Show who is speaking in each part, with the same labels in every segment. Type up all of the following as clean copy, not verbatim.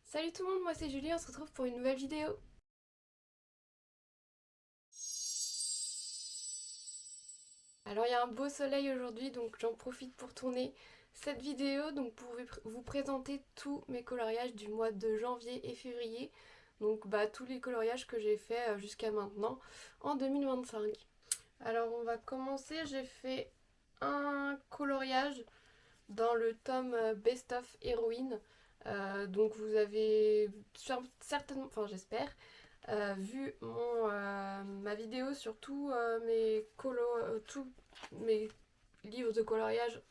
Speaker 1: Salut tout le monde, moi c'est Julie, on se retrouve pour une nouvelle vidéo. Alors il y a un beau soleil aujourd'hui, donc j'en profite pour tourner cette vidéo donc pour vous présenter tous mes coloriages du mois de janvier et février. Donc tous les coloriages que j'ai fait jusqu'à maintenant en 2025. Alors on va commencer, j'ai fait un coloriage dans le tome Best of Heroine. Donc vous avez certainement, enfin j'espère, vu ma vidéo sur tous mes livres de coloriage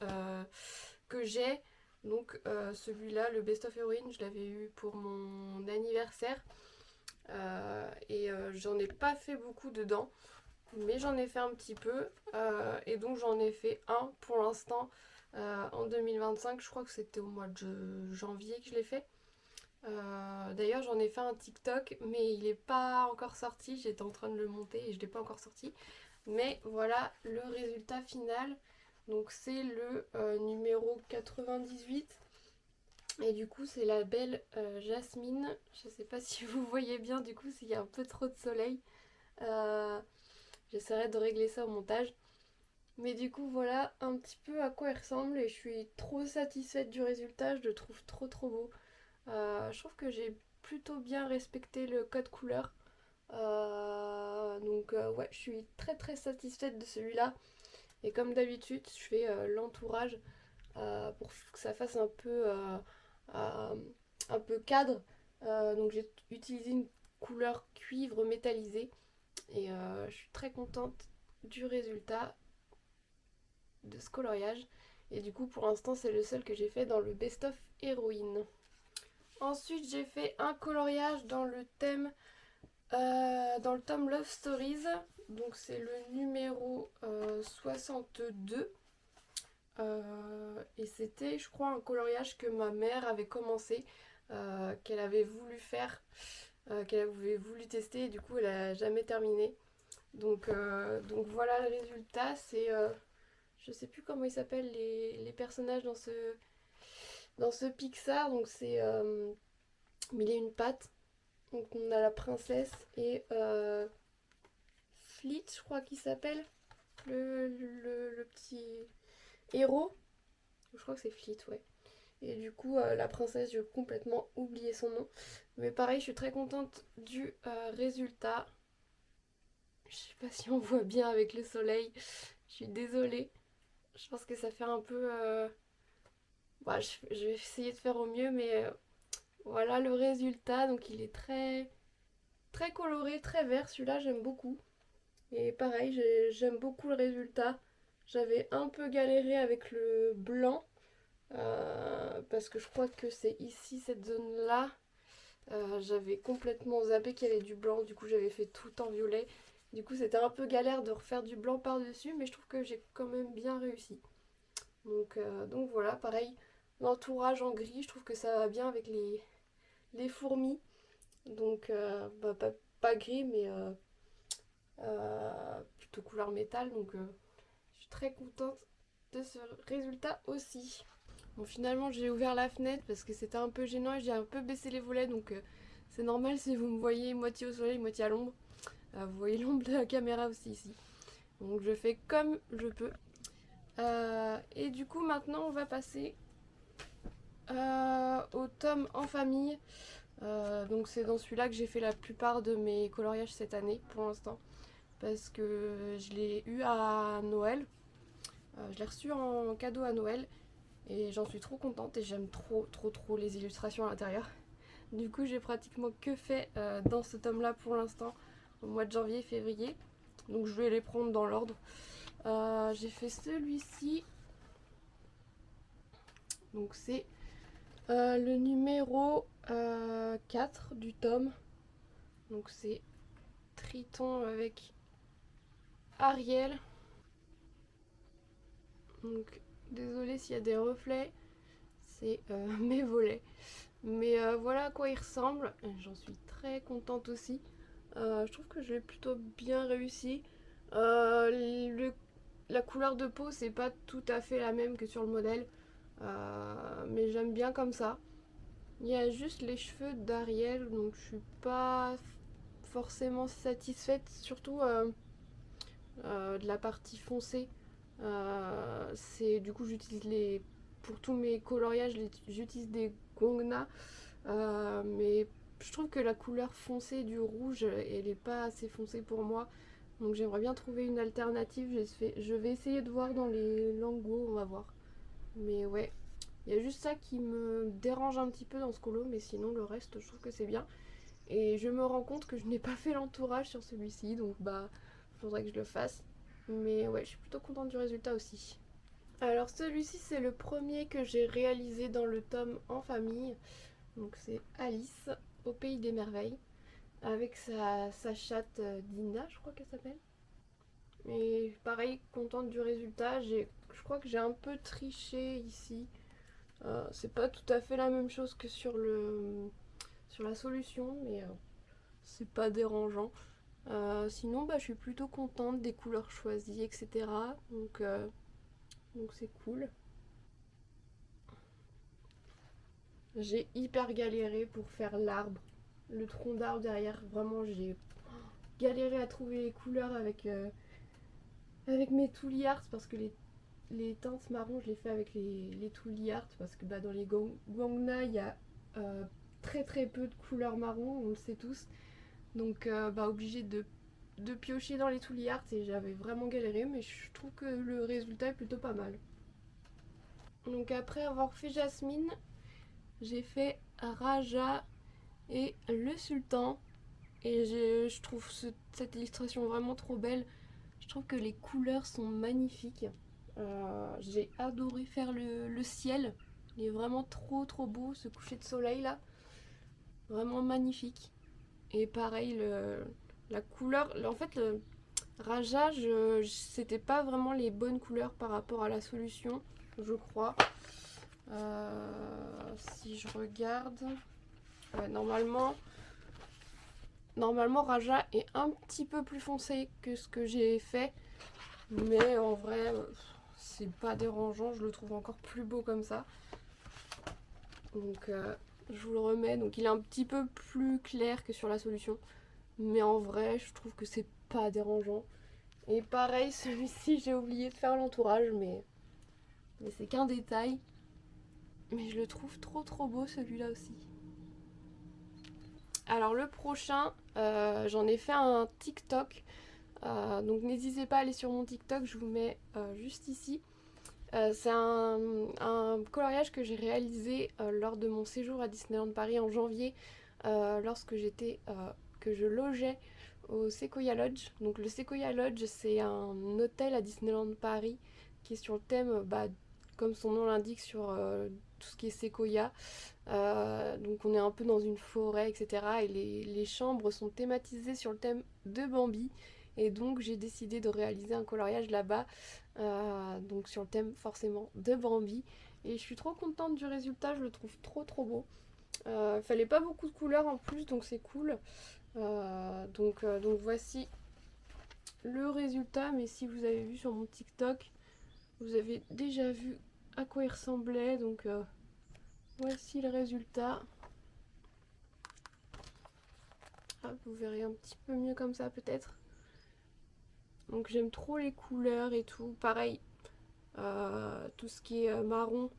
Speaker 1: que j'ai. Donc celui-là, le Best of Heroine, je l'avais eu pour mon anniversaire. J'en ai pas fait beaucoup dedans, mais j'en ai fait un petit peu. Et donc j'en ai fait un pour l'instant en 2025. Je crois que c'était au mois de janvier que je l'ai fait. D'ailleurs, j'en ai fait un TikTok, mais il n'est pas encore sorti. J'étais en train de le monter et je ne l'ai pas encore sorti. Mais voilà le résultat final. Donc, c'est le numéro 98. Et du coup, c'est la belle Jasmine. Je ne sais pas si vous voyez bien, du coup, s'il y a un peu trop de soleil. Euh, J'essaierai de régler ça au montage. Mais du coup, voilà un petit peu à quoi il ressemble. Et je suis trop satisfaite du résultat. Je le trouve trop trop beau. Je trouve que j'ai plutôt bien respecté le code couleur. Ouais, je suis très très satisfaite de celui-là. Et comme d'habitude, je fais l'entourage pour que ça fasse euh, un peu cadre. Donc j'ai utilisé une couleur cuivre métallisé. Et je suis très contente du résultat de ce coloriage. Et du coup, pour l'instant, c'est le seul que j'ai fait dans le Best of Héroïne. Ensuite, j'ai fait un coloriage dans le thème, dans le tome Love Stories. Donc, c'est le numéro 62. Et c'était, je crois, un coloriage que ma mère avait commencé, qu'elle avait voulu faire, qu'elle avait voulu tester. Et du coup, elle a jamais terminé. Donc voilà le résultat. Je sais plus comment ils s'appellent les personnages dans ce Pixar. Donc, c'est Mille et une pattes. Donc on a la princesse et Fleet, je crois qu'il s'appelle, le petit héros. Je crois que c'est Fleet, ouais. Et du coup, la princesse, j'ai complètement oublié son nom. Mais pareil, je suis très contente du résultat. Je sais pas si on voit bien avec le soleil. Je suis désolée. Je pense que ça fait un peu... je vais essayer de faire au mieux, mais voilà le résultat. Donc il est très, très coloré, très vert. Celui-là, j'aime beaucoup. Et pareil, j'aime beaucoup le résultat. J'avais un peu galéré avec le blanc parce que je crois que c'est ici, cette zone-là. J'avais complètement zappé qu'il y avait du blanc, du coup j'avais fait tout en violet. Du coup c'était un peu galère de refaire du blanc par-dessus, mais je trouve que j'ai quand même bien réussi. Donc voilà, pareil, l'entourage en gris, je trouve que ça va bien avec les fourmis. Donc pas gris, mais plutôt couleur métal. Donc je suis très contente de ce résultat aussi. Bon, finalement, j'ai ouvert la fenêtre parce que c'était un peu gênant et j'ai un peu baissé les volets. Donc, c'est normal si vous me voyez moitié au soleil, moitié à l'ombre. Vous voyez l'ombre de la caméra aussi ici. Donc, je fais comme je peux. Et du coup, maintenant, on va passer au tome en famille. Donc, c'est dans celui-là que j'ai fait la plupart de mes coloriages cette année pour l'instant. Parce que je l'ai eu à Noël. Je l'ai reçu en cadeau à Noël. Et j'en suis trop contente et j'aime trop trop trop les illustrations à l'intérieur. Du coup j'ai pratiquement que fait dans ce tome là pour l'instant au mois de janvier et février. Donc je vais les prendre dans l'ordre. J'ai fait celui-ci. Donc c'est le numéro 4 du tome. Donc c'est Triton avec Ariel. Donc désolée s'il y a des reflets. C'est mes volets. Mais voilà à quoi il ressemble. J'en suis très contente aussi. Je trouve que je l'ai plutôt bien réussi. La couleur de peau, c'est pas tout à fait la même que sur le modèle. Mais j'aime bien comme ça. Il y a juste les cheveux d'Ariel, donc je suis pas forcément satisfaite, surtout de la partie foncée. C'est du coup j'utilise les pour tous mes coloriages, j'utilise des Gongna, mais je trouve que la couleur foncée du rouge, elle est pas assez foncée pour moi. Donc j'aimerais bien trouver une alternative. Je vais essayer de voir dans les Lango, on va voir. Mais ouais, il y a juste ça qui me dérange un petit peu dans ce colo, mais sinon le reste, je trouve que c'est bien. Et je me rends compte que je n'ai pas fait l'entourage sur celui-ci, donc bah, faudrait que je le fasse. Mais ouais, je suis plutôt contente du résultat aussi. Alors celui-ci, c'est le premier que j'ai réalisé dans le tome en famille. Donc c'est Alice au pays des merveilles, avec sa chatte Dina, je crois qu'elle s'appelle. Et pareil, contente du résultat. Je crois que j'ai un peu triché ici. C'est pas tout à fait la même chose que sur la solution, mais c'est pas dérangeant. Sinon, bah, je suis plutôt contente des couleurs choisies, etc. Donc c'est cool. J'ai hyper galéré pour faire l'arbre, le tronc d'arbre derrière. Vraiment, j'ai galéré à trouver les couleurs avec mes Tooly Art parce que les teintes marron, je les fais avec les Tooly Art parce que bah, dans les Gongna, il y a très très peu de couleurs marron, on le sait tous. Donc bah, obligé de piocher dans les Tooly Art et j'avais vraiment galéré, mais je trouve que le résultat est plutôt pas mal. Donc après avoir fait Jasmine, j'ai fait Raja et le Sultan. Et je trouve cette illustration vraiment trop belle. Je trouve que les couleurs sont magnifiques. J'ai adoré faire le ciel. Il est vraiment trop trop beau ce coucher de soleil là. Vraiment magnifique. Et pareil, la couleur. En fait, le Raja, c'était pas vraiment les bonnes couleurs par rapport à la solution, je crois. Si je regarde. Ouais, Normalement, Raja est un petit peu plus foncé que ce que j'ai fait. Mais en vrai, c'est pas dérangeant. Je le trouve encore plus beau comme ça. Donc, je vous le remets. Donc, il est un petit peu plus clair que sur la solution. Mais en vrai, je trouve que c'est pas dérangeant. Et pareil, celui-ci, j'ai oublié de faire l'entourage. Mais c'est qu'un détail. Mais je le trouve trop trop beau celui-là aussi. Alors le prochain, j'en ai fait un TikTok. Donc n'hésitez pas à aller sur mon TikTok, je vous mets juste ici. C'est un coloriage que j'ai réalisé lors de mon séjour à Disneyland Paris en janvier, lorsque que je logeais au Sequoia Lodge. Donc le Sequoia Lodge, c'est un hôtel à Disneyland Paris qui est sur le thème, bah, comme son nom l'indique, sur tout ce qui est séquoia. Donc on est un peu dans une forêt, etc. Et les chambres sont thématisées sur le thème de Bambi. Et donc j'ai décidé de réaliser un coloriage là-bas, donc sur le thème forcément de Bambi. Et je suis trop contente du résultat, je le trouve trop trop beau. Fallait pas beaucoup de couleurs en plus, donc c'est cool. Donc voici le résultat, mais si vous avez vu sur mon TikTok, vous avez déjà vu à quoi il ressemblait, donc voici le résultat. Ah, vous verrez un petit peu mieux comme ça peut-être. Donc j'aime trop les couleurs et tout. Pareil, tout ce qui est marron,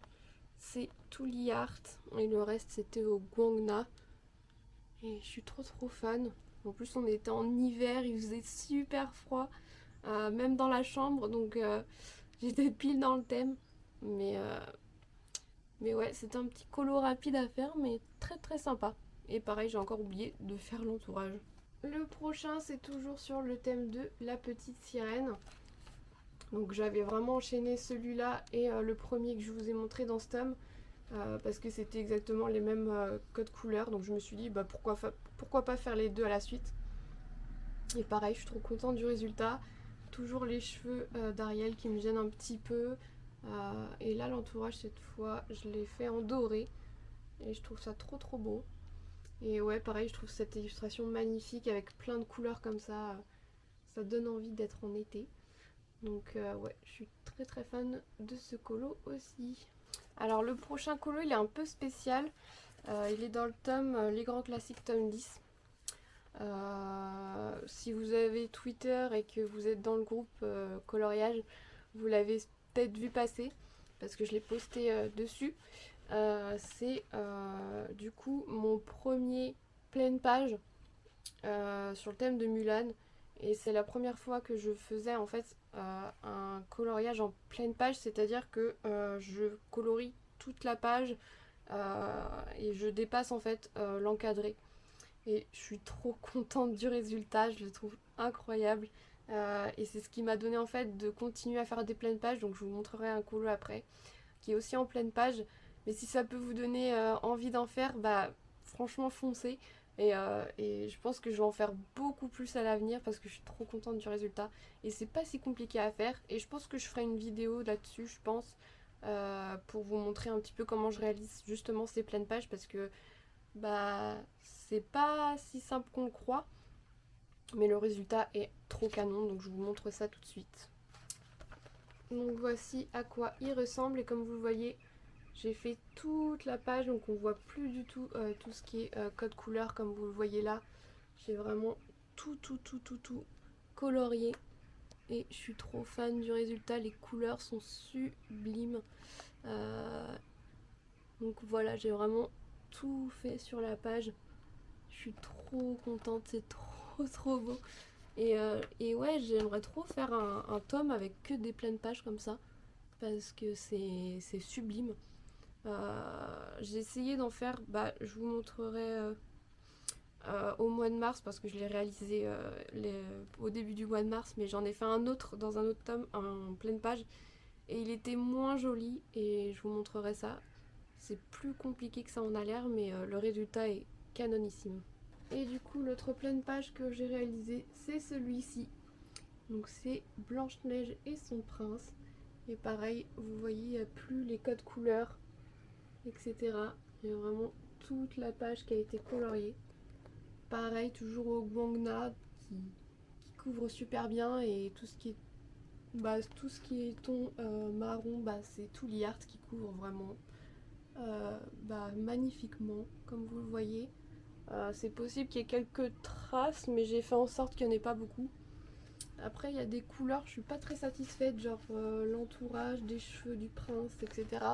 Speaker 1: c'est Tooly Art. Et le reste, c'était au Gongna. Et je suis trop trop fan. En plus, on était en hiver, il faisait super froid, même dans la chambre. Donc j'étais pile dans le thème. Mais, euh, mais ouais, c'était un petit colo rapide à faire, mais très très sympa. Et pareil, j'ai encore oublié de faire l'entourage. Le prochain, c'est toujours sur le thème de la petite sirène. Donc j'avais vraiment enchaîné celui-là et le premier que je vous ai montré dans ce tome, parce que c'était exactement les mêmes codes couleurs. Donc je me suis dit bah, pourquoi pas faire les deux à la suite. Et pareil, je suis trop contente du résultat. Toujours les cheveux d'Ariel qui me gênent un petit peu. Et là l'entourage cette fois, je l'ai fait en doré. Et je trouve ça trop trop beau. Et ouais, pareil, je trouve cette illustration magnifique avec plein de couleurs comme ça. Ça donne envie d'être en été. Donc ouais, je suis très très fan de ce colo aussi. Alors le prochain colo, il est un peu spécial. Il est dans le tome Les Grands Classiques tome 10. Si vous avez Twitter et que vous êtes dans le groupe coloriage, vous l'avez peut-être vu passer parce que je l'ai posté dessus. C'est du coup mon premier pleine page sur le thème de Mulan, et c'est la première fois que je faisais en fait un coloriage en pleine page, c'est-à-dire que je colorie toute la page et je dépasse en fait l'encadré. Et je suis trop contente du résultat, je le trouve incroyable. Et c'est ce qui m'a donné en fait de continuer à faire des pleines pages, donc je vous montrerai un colo après, qui est aussi en pleine page. Mais si ça peut vous donner envie d'en faire, bah franchement foncez. Et je pense que je vais en faire beaucoup plus à l'avenir parce que je suis trop contente du résultat. Et c'est pas si compliqué à faire. Et je pense que je ferai une vidéo là-dessus, je pense, pour vous montrer un petit peu comment je réalise justement ces pleines pages, parce que bah c'est pas si simple qu'on le croit, mais le résultat est trop canon, donc je vous montre ça tout de suite. Donc voici à quoi il ressemble, et comme vous le voyez, j'ai fait toute la page, donc on voit plus du tout tout ce qui est code couleur comme vous le voyez là. J'ai vraiment tout colorié et je suis trop fan du résultat, les couleurs sont sublimes. Donc voilà, j'ai vraiment tout fait sur la page. Je suis trop contente, c'est trop beau. Et ouais, j'aimerais trop faire un tome avec que des pleines pages comme ça, parce que c'est sublime. J'ai essayé d'en faire, bah, je vous montrerai au mois de mars, parce que je l'ai réalisé au début du mois de mars, mais j'en ai fait un autre dans un autre tome en pleine page, et il était moins joli, et je vous montrerai ça. C'est plus compliqué que ça en a l'air, mais le résultat est canonissime. Et du coup, l'autre pleine page que j'ai réalisé, c'est celui-ci. Donc c'est Blanche-Neige et son prince. Et pareil, vous voyez, il n'y a plus les codes couleurs, etc. Il y a vraiment toute la page qui a été coloriée. Pareil, toujours au guangna qui couvre super bien, et tout ce qui est ton marron, c'est tout l'art qui couvre vraiment magnifiquement, comme vous le voyez. C'est possible qu'il y ait quelques traces, mais j'ai fait en sorte qu'il n'y en ait pas beaucoup. Après, il y a des couleurs, je suis pas très satisfaite, genre l'entourage des cheveux du prince, etc.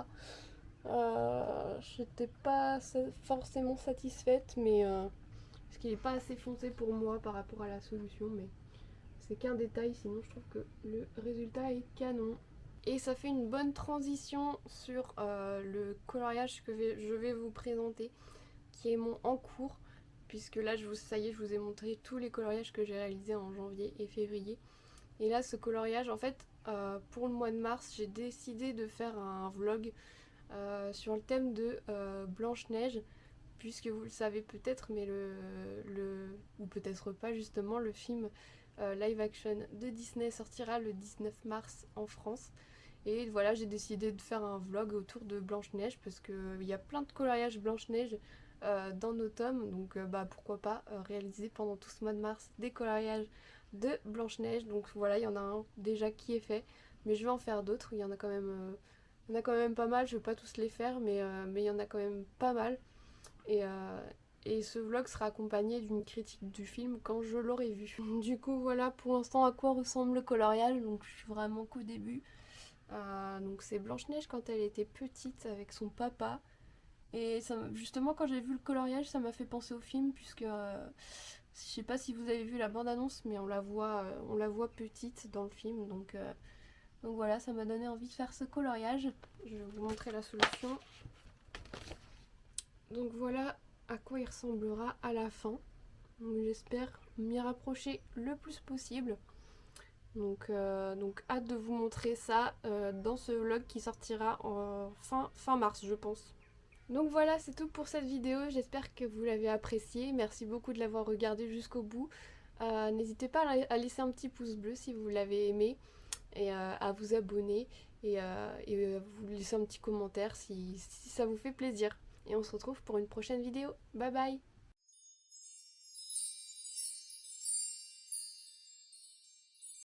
Speaker 1: J'étais pas forcément satisfaite, mais parce qu'il n'est pas assez foncé pour moi par rapport à la solution, mais c'est qu'un détail, sinon je trouve que le résultat est canon. Et ça fait une bonne transition sur le coloriage que je vais vous présenter, qui est mon en cours, puisque là ça y est, je vous ai montré tous les coloriages que j'ai réalisés en janvier et février. Et là, ce coloriage, en fait, pour le mois de mars, j'ai décidé de faire un vlog sur le thème de Blanche-Neige, puisque vous le savez peut-être, mais ou peut-être pas justement, le film live action de Disney sortira le 19 mars en France. Et voilà, j'ai décidé de faire un vlog autour de Blanche-Neige, parce qu'il y a plein de coloriages Blanche-Neige dans nos tomes, donc pourquoi pas réaliser pendant tout ce mois de mars des coloriages de Blanche-Neige. Donc voilà, il y en a un déjà qui est fait, mais je vais en faire d'autres. Il y en a quand même pas mal, je vais pas tous les faire, mais il y en a quand même pas mal. Et ce vlog sera accompagné d'une critique du film quand je l'aurai vu. Du coup voilà pour l'instant à quoi ressemble le coloriage, donc je suis vraiment qu'au début. Donc c'est Blanche-Neige quand elle était petite avec son papa. Et ça, justement quand j'ai vu le coloriage, ça m'a fait penser au film, puisque je sais pas si vous avez vu la bande-annonce, mais on la voit petite dans le film. Donc voilà, ça m'a donné envie de faire ce coloriage. Je vais vous montrer la solution. Donc voilà à quoi il ressemblera à la fin. J'espère m'y rapprocher le plus possible. Donc hâte de vous montrer ça dans ce vlog qui sortira en fin mars, je pense. Donc voilà, c'est tout pour cette vidéo, j'espère que vous l'avez appréciée. Merci beaucoup de l'avoir regardé jusqu'au bout. N'hésitez pas à laisser un petit pouce bleu si vous l'avez aimé, et à vous abonner, et vous laisser un petit commentaire si ça vous fait plaisir. Et on se retrouve pour une prochaine vidéo. Bye bye!